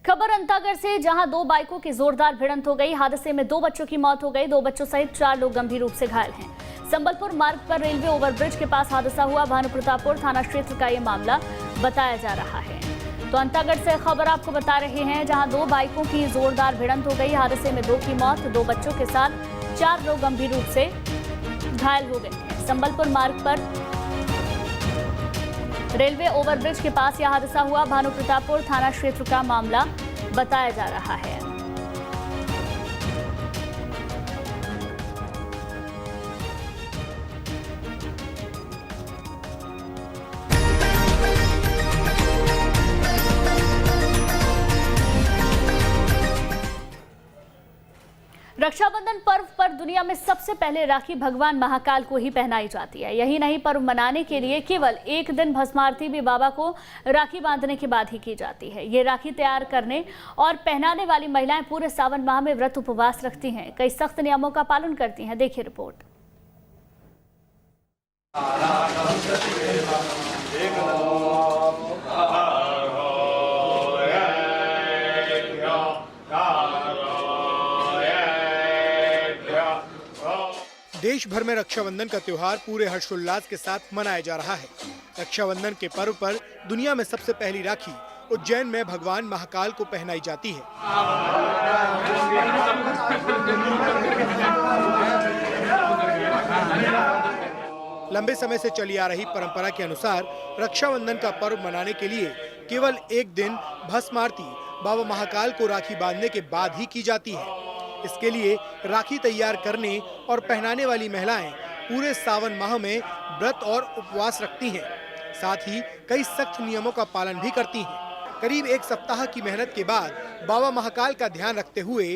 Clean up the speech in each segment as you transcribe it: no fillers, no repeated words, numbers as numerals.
खबर अंतागढ़ से, जहां दो बाइकों की जोरदार भिड़ंत हो गई। हादसे में 2 बच्चों की मौत हो गई। 2 बच्चों सहित 4 लोग गंभीर रूप से घायल हैं। संबलपुर मार्ग पर रेलवे ओवरब्रिज के पास हादसा हुआ। भानुप्रतापपुर थाना क्षेत्र का ये मामला बताया जा रहा है। तो अंतागढ़ से खबर आपको बता रहे हैं, जहां 2 बाइकों की जोरदार भिड़ंत हो गई। हादसे में 2 की मौत, 2 बच्चों के साथ 4 लोग गंभीर रूप से घायल हो गए। संबलपुर मार्ग पर रेलवे ओवरब्रिज के पास यह हादसा हुआ। भानुप्रतापपुर थाना क्षेत्र का मामला बताया जा रहा है। रक्षाबंधन पर्व पर दुनिया में सबसे पहले राखी भगवान महाकाल को ही पहनाई जाती है। यही नहीं, पर्व मनाने के लिए केवल एक दिन भस्मारती भी बाबा को राखी बांधने के बाद ही की जाती है। ये राखी तैयार करने और पहनाने वाली महिलाएं पूरे सावन माह में व्रत उपवास रखती हैं, कई सख्त नियमों का पालन करती हैं। देखिए रिपोर्ट। देश भर में रक्षाबंधन का त्योहार पूरे हर्षोल्लास के साथ मनाया जा रहा है। रक्षाबंधन के पर्व पर दुनिया में सबसे पहली राखी उज्जैन में भगवान महाकाल को पहनाई जाती है। लंबे समय से चली आ रही परंपरा के अनुसार रक्षाबंधन का पर्व मनाने के लिए केवल एक दिन भस्म आरती बाबा महाकाल को राखी बांधने के बाद ही की जाती है। इसके लिए राखी तैयार करने और पहनाने वाली महिलाएं पूरे सावन माह में व्रत और उपवास रखती हैं। साथ ही कई सख्त नियमों का पालन भी करती हैं। करीब 1 सप्ताह की मेहनत के बाद बाबा महाकाल का ध्यान रखते हुए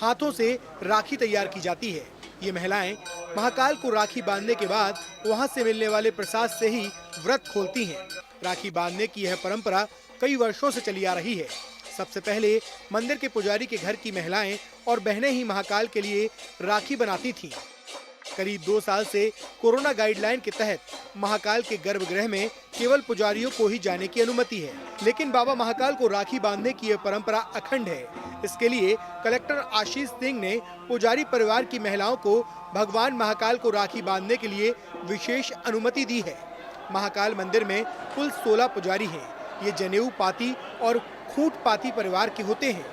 हाथों से राखी तैयार की जाती है। ये महिलाएं महाकाल को राखी बांधने के बाद वहां से मिलने वाले प्रसाद से ही व्रत खोलती हैं। राखी बांधने की यह परंपरा कई वर्षों से चली आ रही है। सबसे पहले मंदिर के पुजारी के घर की महिलाएं और बहनें ही महाकाल के लिए राखी बनाती थीं। करीब 2 साल से कोरोना गाइडलाइन के तहत महाकाल के गर्भगृह में केवल पुजारियों को ही जाने की अनुमति है, लेकिन बाबा महाकाल को राखी बांधने की यह परंपरा अखंड है। इसके लिए कलेक्टर आशीष सिंह ने पुजारी परिवार की महिलाओं को भगवान महाकाल को राखी बांधने के लिए विशेष अनुमति दी है। महाकाल मंदिर में कुल 16 पुजारी हैं। ये जनेऊ पाती और खूंट पाती परिवार के होते हैं।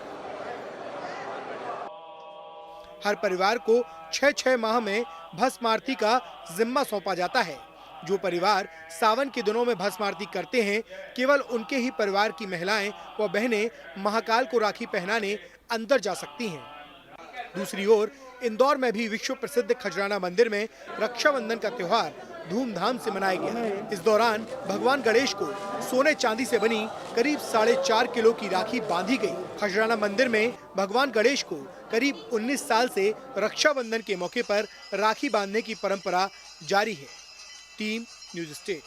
हर परिवार को 6-6 माह में भस्म आरती का जिम्मा सौंपा जाता है। जो परिवार सावन के दिनों में भस्म आरती करते हैं, केवल उनके ही परिवार की महिलाएं व बहनें महाकाल को राखी पहनाने अंदर जा सकती हैं। दूसरी ओर इंदौर में भी विश्व प्रसिद्ध खजराना मंदिर में रक्षाबंधन का त्योहार धूमधाम से मनाया गया। इस दौरान भगवान गणेश को सोने चांदी से बनी करीब 4.5 किलो की राखी बांधी गई। खजराना मंदिर में भगवान गणेश को करीब 19 साल से रक्षाबंधन के मौके पर राखी बांधने की परंपरा जारी है। Team news state.